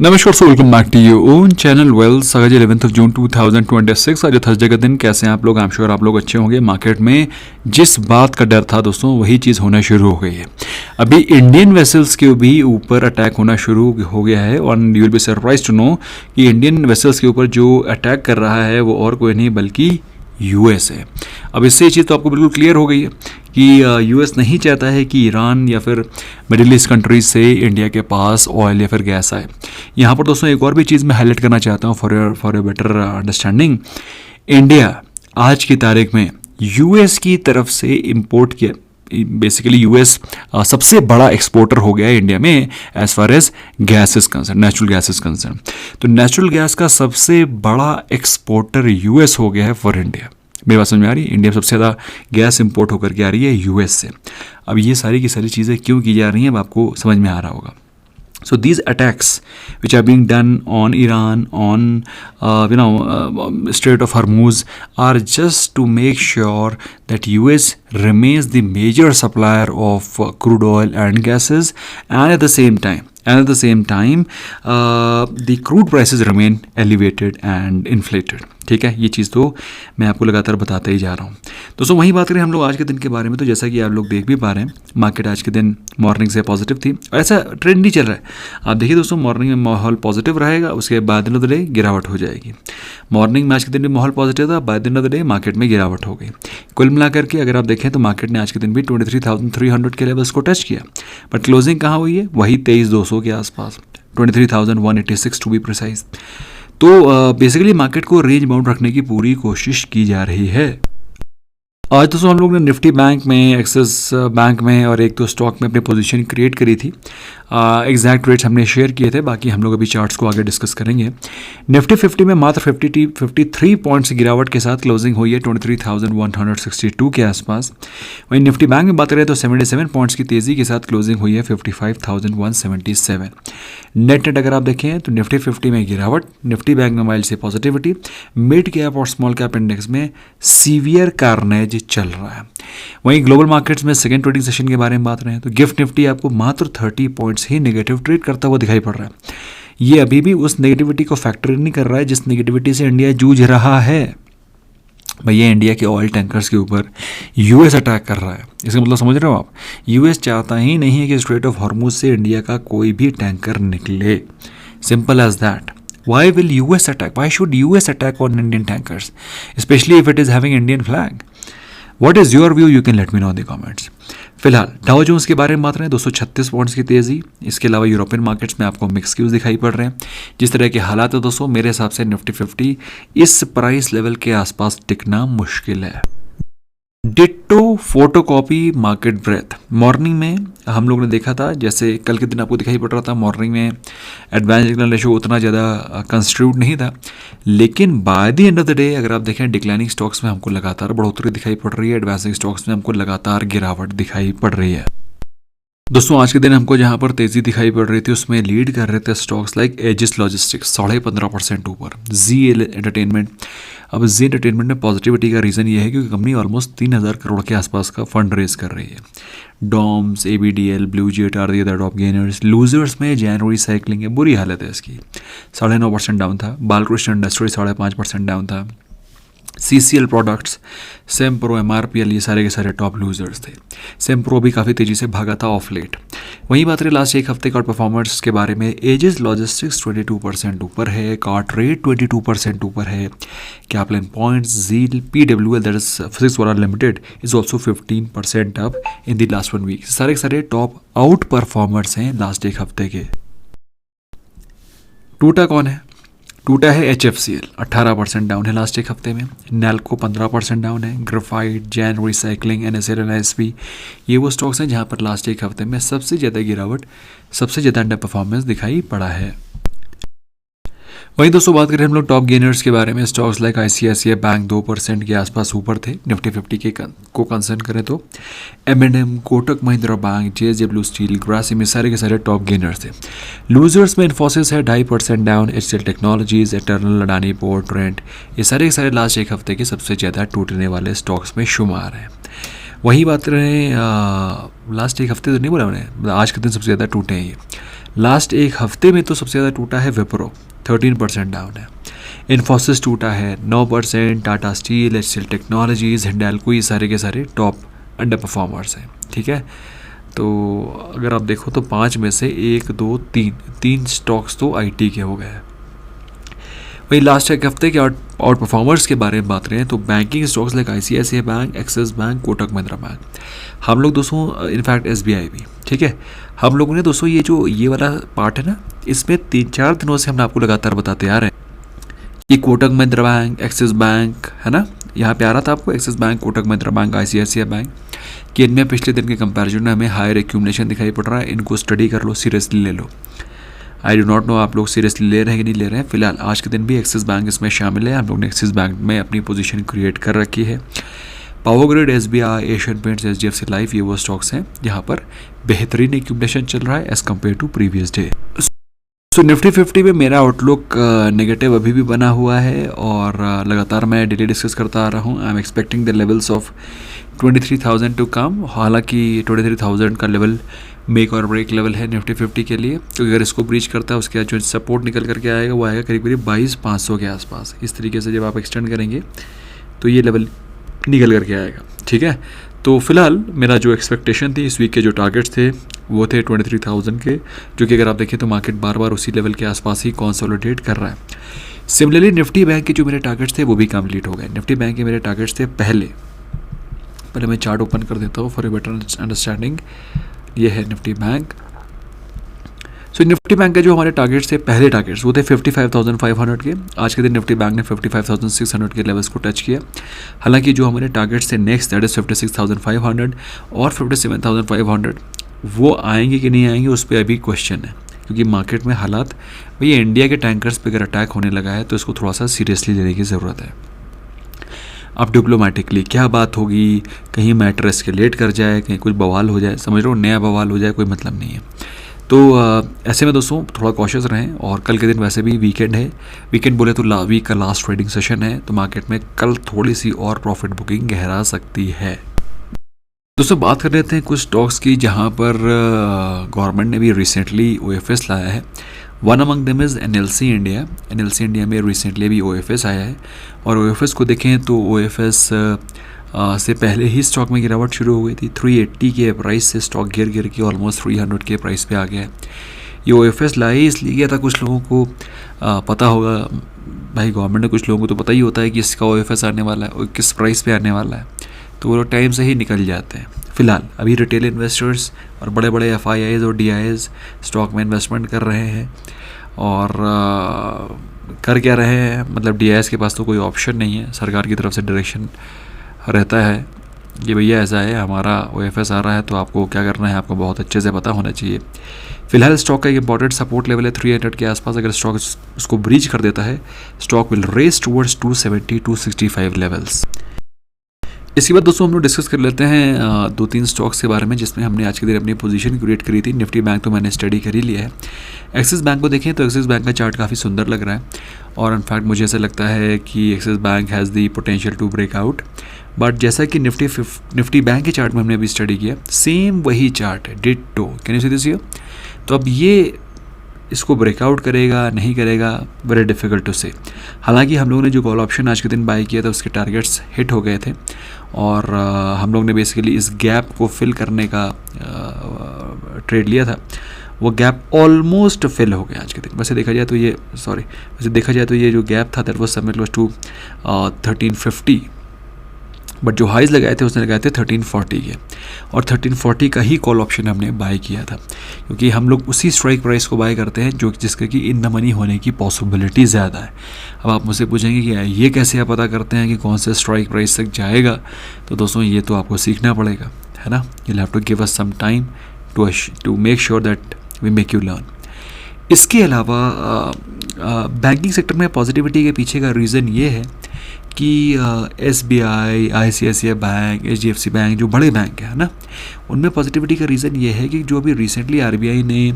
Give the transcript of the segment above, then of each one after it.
नमस्कार so welcome back to your own channel Wells. आज 11 जून 2026 आज थर्सडे का दिन। कैसे हैं आप लोग? आई एम श्योर आप लोग अच्छे होंगे। मार्केट में जिस बात का डर था दोस्तों वही चीज़ होना शुरू हो गई है। अभी इंडियन वेसल्स के भी ऊपर अटैक होना शुरू हो गया है और you will be surprise to know कि इंडियन वेसल्स के ऊपर जो अटैक कर रहा है वो और कोई नहीं बल्कि यूएस है। अब इससे ये चीज़ तो आपको बिल्कुल क्लियर हो गई है कि यूएस नहीं चाहता है कि ईरान या फिर मिडिल ईस्ट कंट्रीज से इंडिया के पास ऑयल या फिर गैस आए। यहाँ पर दोस्तों एक और भी चीज़ मैं हाईलाइट करना चाहता हूँ for a better understanding. India आज की तारीख में यूएस की तरफ से इंपोर्ट किया, बेसिकली यूएस सबसे बड़ा एक्सपोर्टर हो गया है इंडिया में as far as gas is concern, natural gas is concern. तो नेचुरल गैस का सबसे बड़ा एक्सपोर्टर यूएस हो गया है फॉर इंडिया। मेरी बात समझ में आ रही है? इंडिया में सबसे ज़्यादा गैस इंपोर्ट होकर के आ रही है यूएस से। अब ये सारी की सारी चीज़ें क्यों की जा रही हैं अब आपको समझ में आ रहा होगा। So these attacks which are being done on Iran, on Strait of Hormuz are just to make sure that US remains the major supplier of crude oil and gases, and at the same time the crude prices remain elevated and inflated. ठीक है, ये चीज़ तो मैं आपको लगातार बताते ही जा रहा हूँ। दोस्तों वहीं बात करें हम लोग आज के दिन के बारे में, तो जैसा कि आप लोग देख भी पा रहे हैं मार्केट आज के दिन मॉर्निंग से पॉजिटिव थी और ऐसा ट्रेंड नहीं चल रहा है। आप देखिए दोस्तों, मॉर्निंग में माहौल पॉजिटिव रहेगा, उसके बाद दिन ऑफ द डे गिरावट हो जाएगी। मॉर्निंग में आज के दिन भी माहौल पॉजिटिव था, बाद दिन ऑफ द डे मार्केट में गिरावट हो गई। कुल मिलाकर के अगर आप देखें तो मार्केट ने आज के दिन भी 23,300 के लेवल्स को टच किया, बट क्लोजिंग कहाँ हुई है? वही 23,200 के आसपास, 23,186 टू बी प्रिसाइज। तो बेसिकली मार्केट को रेंज बाउंड रखने की पूरी कोशिश की जा रही है। आज दोस्तों हम लोग ने निफ्टी बैंक में, एक्सिस बैंक में और एक दो स्टॉक में अपनी पोजीशन क्रिएट करी थी। एग्जैक्ट रेट्स हमने शेयर किए थे, बाकी हम लोग अभी चार्ट्स को आगे डिस्कस करेंगे। निफ्टी 50 में मात्र 53 पॉइंट्स गिरावट के साथ क्लोजिंग हुई है 23,162 के आसपास। वहीं निफ्टी बैंक में बात करें तो 77 पॉइंट्स की तेज़ी के साथ क्लोजिंग हुई है 55,177। नेट अगर आप देखें तो निफ्टी 50 में गिरावट, निफ्टी बैंक में माइल्ड से पॉजिटिविटी, मिड कैप और स्मॉल कैप इंडेक्स में सीवियर कार्नेज चल रहा है। वहीं ग्लोबल मार्केट्स में सेकेंड ट्रेडिंग सेशन के बारे में बात रहे तो गिफ्ट निफ्टी आपको मात्र 30 पॉइंट्स ही नेगेटिव ट्रेड करता हुआ दिखाई पड़ रहा है। ये अभी भी उस नेगेटिविटी को फैक्टर नहीं कर रहा है जिस नेगेटिविटी से इंडिया जूझ रहा है। भैया इंडिया के ऑयल टैंकर्स के ऊपर यूएस अटैक कर रहा है। इसका मतलब समझ रहे हो आप? यूएस चाहता ही नहीं है कि स्ट्रेट ऑफ हॉर्मुज से इंडिया का कोई भी टैंकर निकले। Simple as that. Why will US attack? Why should US attack on Indian tankers, especially if it is having Indian flag? What is your view? You can let me know in the comments. फिलहाल Dow Jones के बारे में बात रहे हैं, 236 points की तेज़ी। इसके अलावा यूरोपियन मार्केट्स में आपको मिक्स क्यूज दिखाई पड़ रहे हैं। जिस तरह के हालात है दोस्तों, मेरे हिसाब से निफ्टी 50 इस प्राइस लेवल के आसपास टिकना मुश्किल है। Ditto photocopy market breadth. Morning में हम लोग ने देखा था, जैसे कल के दिन आपको दिखाई पड़ रहा था, मॉर्निंग में एडवांस सिग्नल रेशो उतना ज़्यादा कंस्टिट्यूट नहीं था, लेकिन by the end of the day अगर आप देखें डिक्लाइनिंग स्टॉक्स में हमको लगातार बढ़ोतरी दिखाई पड़ रही है, एडवांसिंग स्टॉक्स में हमको लगातार गिरावट दिखाई पड़ रही है। दोस्तों आज के दिन हमको जहाँ पर तेज़ी दिखाई पड़ रही थी उसमें लीड कर रहे थे स्टॉक्स लाइक एजिस लॉजिस्टिक्स 15.5% ऊपर, जी एंटरटेनमेंट। अब जी एंटरटेनमेंट में पॉजिटिविटी का रीज़न ये है क्योंकि कंपनी ऑलमोस्ट 3,000 करोड़ के आसपास का फंड रेज कर रही है। Doms, ABDL, Blue Jet are the other top gainers. Losers में जनवरी साइकिलिंग है, बुरी हालत है इसकी, 9.5% डाउन था। बालकृष्ण इंडस्ट्री 5.5% डाउन था। CCL प्रोडक्ट्स, सेम्प्रो, MRPL ये सारे के सारे टॉप लूजर्स थे। सेम्प्रो भी काफ़ी तेज़ी से भागा था ऑफ लेट। वहीं बात रही लास्ट एक हफ्ते का परफॉर्मेंस के बारे में, एजिस लॉजिस्टिक्स 22% ऊपर है, कार्टरेट 22% ऊपर है, Caplin Points, ZEAL, PWL that is Physics Wallah limited is also 15% up in the last 1 week. सारे के सारे टॉप आउट परफॉर्मर्स हैं लास्ट एक हफ्ते के। टूटा कौन है? टूटा है HFCL, 18% डाउन है लास्ट एक हफ्ते में। नैल्को 15% डाउन है। Graphite, Jain recycling, NSL, NSP ये वो स्टॉक्स हैं जहां पर लास्ट एक हफ्ते में सबसे ज़्यादा गिरावट, सबसे ज़्यादा अंडर परफॉर्मेंस दिखाई पड़ा है। वहीं दोस्तों बात करें हम लोग टॉप गेनर्स के बारे में, स्टॉक्स लाइक ICICI बैंक 2% के आसपास ऊपर थे। निफ्टी 50 के को कंसर्न करें तो M&M, Kotak Mahindra bank, JSW steel, Grasim ये सारे के सारे टॉप गेनर्स थे। लूजर्स में इन्फोसिस है 2.5% down, HCL technologies, eternal, Adani port, rent ये सारे के सारे लास्ट एक हफ्ते के सबसे ज़्यादा टूटने वाले स्टॉक्स में शुमार हैं। वही बात रहे लास्ट एक हफ्ते तो नहीं बोला मैंने, मतलब आज के दिन सबसे ज़्यादा टूटे हैं ये। लास्ट एक हफ्ते में तो सबसे ज़्यादा टूटा है विप्रो, 13% डाउन है। इन्फोसिस टूटा है 9%, Tata steel, HCL technologies, Hindalco, ये सारे के सारे टॉप अंडर परफॉर्मर्स हैं। ठीक है, तो अगर आप देखो तो 5 में से 1 2 3 स्टॉक्स तो आईटी के हो गए हैं। वही लास्ट एक हफ्ते के आउट परफॉर्मर्स के बारे में बात करें तो banking stocks like ICICI bank, axis bank, Kotak Mahindra bank, हम लोग दोस्तों इनफैक्ट एसबीआई भी। ठीक है, हम लोगों ने दोस्तों ये वाला पार्ट है ना, इसमें 3-4 दिनों से हम आपको लगातार बताते आ रहे हैं कि Kotak Mahindra bank, axis bank, है ना, यहाँ पे आ रहा था आपको axis bank, Kotak Mahindra bank, ICICI bank, कि इनमें पिछले दिन के कंपैरिजन में हमें हायर एक्यूमुलेशन दिखाई पड़ रहा है। इनको स्टडी कर लो, सीरियसली ले लो। आई डू नॉट नो आप लोग सीरियसली ले रहे हैं कि नहीं ले रहे हैं। फिलहाल आज के दिन भी एक्सिस बैंक इसमें शामिल है। हम लोग ने एक्सिस बैंक में अपनी पोजीशन क्रिएट कर रखी है। Power grid, SBI, Asian paints, HDFC life, ये वो स्टॉक्स हैं जहाँ पर बेहतरीन एक्यूमुलेशन चल रहा है as compare to previous day. So Nifty 50 में मेरा आउटलुक नेगेटिव अभी भी बना हुआ है और लगातार मैं डेली डिस्कस करता आ रहा हूँ। I am expecting the levels of 23,000 to come. हालांकि 23,000 का लेवल मेक और ब्रेक लेवल है निफ्टी 50 के लिए, तो अगर इसको ब्रीच करता है उसके बाद जो सपोर्ट निकल करके आएगा वो आएगा करीब करीब 22,500 के आसपास। इस तरीके से जब आप एक्सटेंड करेंगे तो ये लेवल निकल करके आएगा। ठीक है, तो फिलहाल मेरा जो एक्सपेक्टेशन थी, इस वीक के जो टारगेट्स थे वो थे 23,000 के, जो कि अगर आप देखें तो मार्केट बार बार उसी लेवल के आसपास ही कंसोलिडेट कर रहा है। सिमिलरली निफ्टी बैंक के जो मेरे टारगेट्स थे वो भी कंप्लीट हो गए। निफ्टी बैंक के मेरे टारगेट्स थे पहले मैं चार्ट ओपन कर देता हूँ फॉर ए बेटर अंडरस्टैंडिंग। ये है निफ्टी बैंक। सो निफ्टी बैंक के जो हमारे टारगेट्स थे, पहले टारगेट्स वो थे 55,500 के। आज के दिन निफ्टी बैंक ने 55,600 के लेवल्स को टच किया। हालांकि जो हमारे टारगेट्स थे नेक्स्ट, दैट इज़ 56,500 और 57,500, वो आएंगे कि नहीं आएंगे उस पर अभी क्वेश्चन है, क्योंकि मार्केट में हालात, भैया इंडिया के टैंकर्स पे अगर अटैक होने लगा है तो इसको थोड़ा सा सीरियसली लेने की ज़रूरत है। अब डिप्लोमेटिकली क्या बात होगी, कहीं मैटर एस्केलेट कर जाए, कहीं कुछ बवाल हो जाए, समझ लो नया बवाल हो जाए, कोई मतलब नहीं है। तो ऐसे में दोस्तों थोड़ा कॉशियस रहें। और कल के दिन वैसे भी वीकेंड है, वीकेंड बोले तो वीक का लास्ट ट्रेडिंग सेशन है, तो मार्केट में कल थोड़ी सी और प्रॉफिट बुकिंग गहरा सकती है। दोस्तों बात कर लेते हैं कुछ स्टॉक्स की जहां पर गवर्नमेंट ने भी रिसेंटली ओएफएस लाया है। One among them is NLC India. NLC India में रिसेंटली भी ओएफएस आया है और ओएफएस को देखें तो ओएफएस से पहले ही स्टॉक में गिरावट शुरू हो गई थी। 380 के प्राइस से स्टॉक गिर के ऑलमोस्ट 300 के प्राइस पे आ गया है। ये ओएफएस लाए इसलिए गया था, कुछ लोगों को पता होगा, भाई गवर्नमेंट ने कुछ लोगों को तो पता ही होता है कि इसका ओएफएस आने वाला है और किस प्राइस पे आने वाला है, तो वो टाइम से ही निकल जाते हैं। फिलहाल अभी रिटेल इन्वेस्टर्स और बड़े बड़े एफआईआईज और डीआईएज स्टॉक में इन्वेस्टमेंट कर रहे हैं और कर क्या रहे हैं, मतलब डीआईएज के पास तो कोई ऑप्शन नहीं है, सरकार की तरफ से डायरेक्शन रहता है कि भैया ऐसा है, हमारा ओएफएस आ रहा है तो आपको क्या करना है, आपको बहुत अच्छे से पता होना चाहिए। फिलहाल स्टॉक का एक इंपॉर्टेंट सपोर्ट लेवल है 300 के आसपास। अगर स्टॉक उसको ब्रीच कर देता है, stock will race towards 270-265 levels. इसके बाद दोस्तों हम लोग डिस्कस कर लेते हैं 2-3 स्टॉक्स के बारे में जिसमें हमने आज के दिन अपनी पोजीशन क्रिएट करी थी। निफ्टी बैंक तो मैंने स्टडी कर ही लिया है। एक्सिस बैंक को देखें तो एक्सिस बैंक का चार्ट काफ़ी सुंदर लग रहा है और इनफैक्ट मुझे ऐसा लगता है कि Axis Bank has the potential to break out. But जैसा कि निफ्टी बैंक के चार्ट में हमने अभी स्टडी किया, सेम वही चार्ट है, ditto. Can you see this here? तो अब ये इसको ब्रेकआउट करेगा नहीं करेगा, वेरी डिफ़िकल्ट टू से। हालांकि हम लोगों ने जो कॉल ऑप्शन आज के दिन बाय किया था उसके टारगेट्स हिट हो गए थे और हम लोग ने बेसिकली इस गैप को फिल करने का ट्रेड लिया था। वो गैप ऑलमोस्ट फिल हो गया आज के दिन। वैसे देखा जाए तो ये जो गैप था that was somewhere close to 1350, but जो हाइज लगाए थे उसने लगाए थे 1340 के और 1340 का ही कॉल ऑप्शन हमने बाय किया था, क्योंकि हम लोग उसी स्ट्राइक प्राइस को बाय करते हैं जो जिसका कि इन द मनी होने की पॉसिबिलिटी ज़्यादा है। अब आप मुझसे पूछेंगे कि ये कैसे आप पता करते हैं कि कौन से स्ट्राइक प्राइस तक जाएगा, तो दोस्तों ये तो आपको सीखना पड़ेगा, है ना। You have to give us some time to make sure that we make you learn. इसके अलावा बैंकिंग सेक्टर में पॉजिटिविटी के पीछे का रीज़न ये है कि SBI, ICICI bank, HDFC bank, जो बड़े बैंक है ना, उनमें पॉजिटिविटी का रीज़न ये है कि जो अभी रिसेंटली आरबीआई ने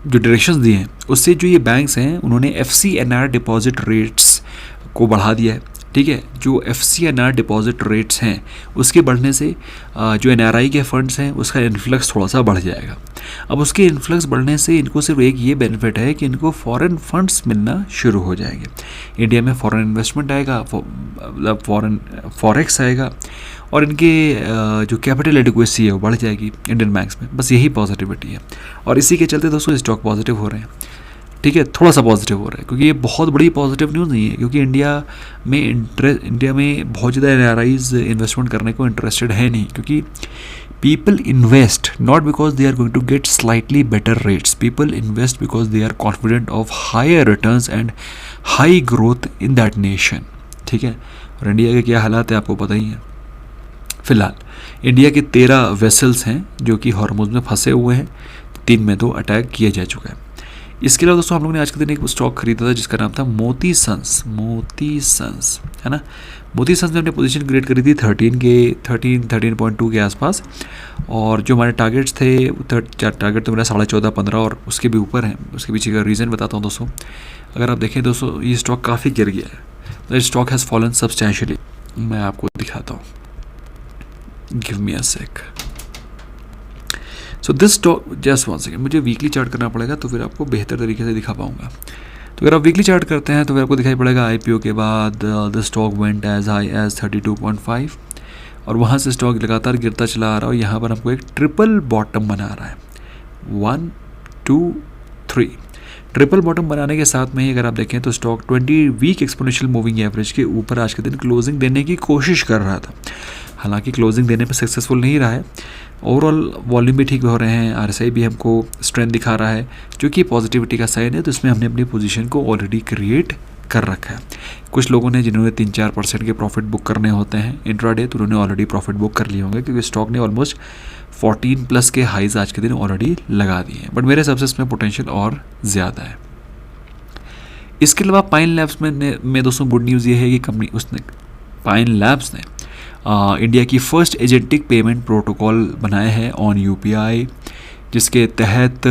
जो डायरेक्शंस दिए हैं उससे जो ये बैंक्स हैं उन्होंने एफसीएनआर डिपॉजिट रेट्स को बढ़ा दिया है। ठीक है, जो FCNR डिपॉजिट रेट्स हैं उसके बढ़ने से जो NRI के फंड्स हैं उसका इन्फ्लक्स थोड़ा सा बढ़ जाएगा। अब उसके इन्फ्लक्स बढ़ने से इनको सिर्फ एक ये बेनिफिट है कि इनको फॉरेन फंड्स मिलना शुरू हो जाएंगे। इंडिया में फॉरेन इन्वेस्टमेंट आएगा, मतलब फॉरेन फॉरेक्स आएगा, और इनके जो कैपिटल एडिक्वेसी है वो बढ़ जाएगी इंडियन बैंक्स में। बस यही पॉजिटिविटी है, और इसी के चलते दोस्तों स्टॉक पॉजिटिव हो रहे हैं। ठीक है, थोड़ा सा पॉजिटिव हो रहा है, क्योंकि ये बहुत बड़ी पॉजिटिव न्यूज़ नहीं है, क्योंकि इंडिया में बहुत ज़्यादा NRIs इन्वेस्टमेंट करने को इंटरेस्टेड है नहीं, क्योंकि people invest not because they are going to get slightly better rates, people invest because they are confident of higher returns and high growth in that nation. ठीक है, और इंडिया के क्या हालात है आपको पता ही है। फिलहाल इंडिया के 13 वेसल्स हैं जो कि हॉर्मुज़ में फंसे हुए हैं, 3 में तो अटैक किया जा चुका है। इसके अलावा दोस्तों हम लोग ने आज के दिन एक स्टॉक खरीदा था जिसका नाम था मोती सन्स, है ना। मोती सन्स ने अपनी पोजीशन क्रिएट करी थी 13.2 के आसपास, और जो हमारे टारगेट्स थे टारगेट तो मेरा 14.5 15 और उसके भी ऊपर है। उसके पीछे का रीज़न बताता हूँ दोस्तों। अगर आप देखें दोस्तों, ये स्टॉक काफ़ी गिर गया है, स्टॉक हैज़ फॉलन सब्सटैंशियली। मैं आपको दिखाता हूँ, give me a sec. So this stock, just one second, मुझे वीकली चार्ट करना पड़ेगा तो फिर आपको बेहतर तरीके से दिखा पाऊंगा। तो अगर आप वीकली चार्ट करते हैं तो फिर आपको दिखाई पड़ेगा IPO के बाद the stock went as high as 32.5, और वहाँ से स्टॉक लगातार गिरता चला आ रहा है, और यहाँ पर हमको एक ट्रिपल बॉटम बना रहा है, 1 2 3। ट्रिपल बॉटम बनाने के साथ में ही अगर आप देखें तो stock 20 week exponential moving average के ऊपर आज के दिन क्लोजिंग देने की कोशिश कर रहा था। हालांकि क्लोजिंग देने पर सक्सेसफुल नहीं रहा है। ओवरऑल वॉल्यूम भी ठीक हो रहे हैं, RSI भी हमको स्ट्रेंथ दिखा रहा है, जो कि पॉजिटिविटी का साइन है। तो इसमें हमने अपनी पोजीशन को ऑलरेडी क्रिएट कर रखा है। कुछ लोगों ने जिन्होंने 3-4% के प्रॉफिट बुक करने होते हैं इंट्राडे, तो उन्होंने ऑलरेडी प्रॉफिट बुक कर लिए होंगे, क्योंकि स्टॉक ने ऑलमोस्ट 14 प्लस के हाइज आज के दिन ऑलरेडी लगा दिए हैं। बट मेरे हिसाब से इसमें पोटेंशियल और ज़्यादा है। इसके अलावा पाइन लैब्स में दोस्तों गुड न्यूज़ ये है कि पाइन लैब्स ने इंडिया की फर्स्ट एजेंटिक पेमेंट प्रोटोकॉल बनाया है ऑन UPI, जिसके तहत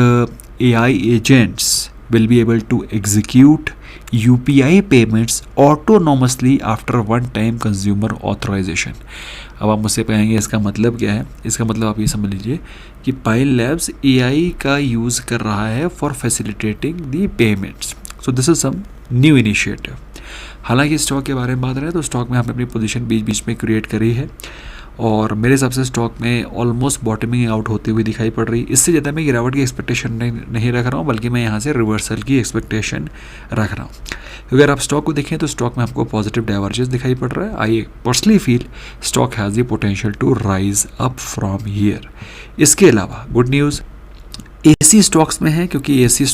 AI agents will be able to execute UPI payments autonomously after one time consumer authorisation. अब आप मुझसे कहेंगे इसका मतलब क्या है। इसका मतलब आप ये समझ लीजिए कि पाइन लैब्स AI का यूज़ कर रहा है for facilitating the payments. So this is some new initiative. हालांकि स्टॉक के बारे में बात रहे तो स्टॉक में हमने अपनी पोजीशन बीच बीच में क्रिएट करी है, और मेरे हिसाब से स्टॉक में ऑलमोस्ट बॉटमिंग आउट होती हुई दिखाई पड़ रही। इससे ज़्यादा मैं गिरावट की एक्सपेक्टेशन नहीं रख रहा हूँ, बल्कि मैं यहाँ से रिवर्सल की एक्सपेक्टेशन रख रहा हूँ। क्योंकि अगर आप स्टॉक को देखें तो स्टॉक में हमको पॉजिटिव डाइवर्जेंस दिखाई पड़ रहा है। I personally feel stock has the potential to rise up from here. इसके अलावा गुड न्यूज़ AC स्टॉक्स में है, क्योंकि AC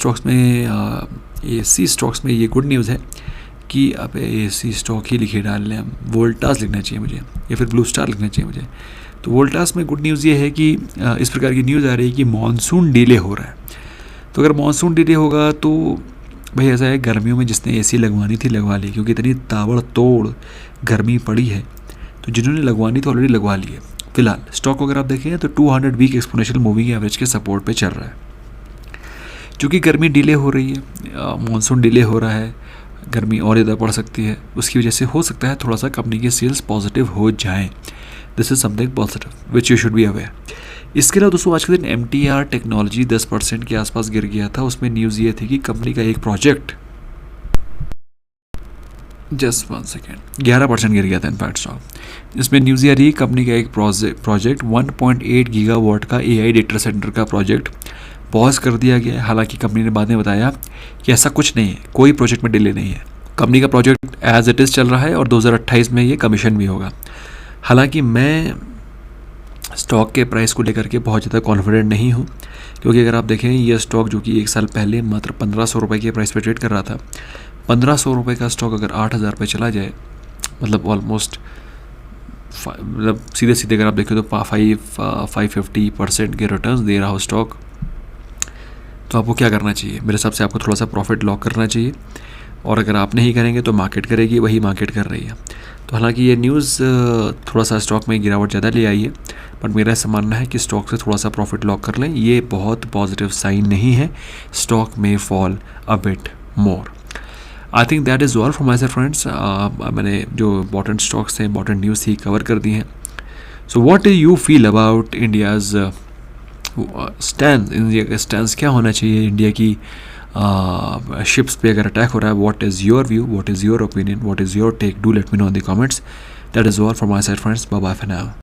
स्टॉक्स में ये गुड न्यूज़ है कि अब AC स्टॉक ही लिखे डाल लें हम। वोल्टास लिखना चाहिए मुझे, या फिर ब्लू स्टार लिखना चाहिए मुझे। तो वोल्टास में गुड न्यूज़ ये है कि इस प्रकार की न्यूज़ आ रही है कि मानसून डिले हो रहा है। तो अगर मानसून डिले होगा तो भाई ऐसा है, गर्मियों में जिसने AC लगवानी थी लगवा ली, क्योंकि इतनी ताबड़तोड़ गर्मी पड़ी है, तो जिन्होंने लगवानी तो ऑलरेडी लगवा ली है। फिलहाल स्टॉक को अगर आप देखें तो 200 वीक एक्सपोनेंशियल मूविंग एवरेज के सपोर्ट पे चल रहा है। क्योंकि गर्मी डिले हो रही है, मानसून डिले हो रहा है, गर्मी और ज़्यादा बढ़ सकती है, उसकी वजह से हो सकता है थोड़ा सा कंपनी के सेल्स पॉजिटिव हो जाएं। This is something positive which you should be aware. इसके अलावा दोस्तों आज के दिन MTR टेक्नोलॉजी 10% के आसपास गिर गया था। उसमें न्यूज़ ये थी कि कंपनी का एक प्रोजेक्ट, जस्ट 1 सेकेंड, 11% गिर गया था इनफैक्ट स्टॉक। इसमें न्यूज़ ये आ रही है कंपनी का एक प्रोजेक्ट 1.8 गीगावाट का AI डेटा सेंटर का प्रोजेक्ट पॉज कर दिया गया है। हालांकि कंपनी ने बाद में बताया कि ऐसा कुछ नहीं है, कोई प्रोजेक्ट में डिले नहीं है। कंपनी का प्रोजेक्ट एज इट इज़ चल रहा है और 2028 में ये कमीशन भी होगा। हालांकि मैं स्टॉक के प्राइस को लेकर के बहुत ज़्यादा कॉन्फिडेंट नहीं हूँ, क्योंकि अगर आप देखें ये स्टॉक जो कि 1 साल पहले मात्र 1500 रुपये के प्राइस पे ट्रेड कर रहा था, 1500 रुपये का स्टॉक अगर 8000 पे चला जाए, मतलब ऑलमोस्ट मतलब सीधे सीधे अगर आप देखें तो 550% के रिटर्न्स दे रहा हो स्टॉक, तो आपको क्या करना चाहिए? मेरे हिसाब से आपको थोड़ा सा प्रॉफिट लॉक करना चाहिए, और अगर आप नहीं करेंगे तो मार्केट करेगी, वही मार्केट कर रही है। तो हालांकि ये न्यूज़ थोड़ा सा स्टॉक में गिरावट ज़्यादा ले आई है, बट मेरा ऐसा मानना है कि स्टॉक से थोड़ा सा प्रॉफिट लॉक कर लें। ये बहुत पॉजिटिव साइन नहीं है, स्टॉक में fall a bit more. I think that is all from my side friends. मैंने जो इंपॉर्टेंट स्टॉक्स थे, इंपॉर्टेंट न्यूज़ थी, कवर कर दी हैं. So what do you feel about India's India का स्टैंड क्या होना चाहिए इंडिया की शिप्स पे अगर अटैक हो रहा है? What is your view, what is your opinion, what is your take? Do let me know in the comments. That is all from my side friends. Bye bye for now.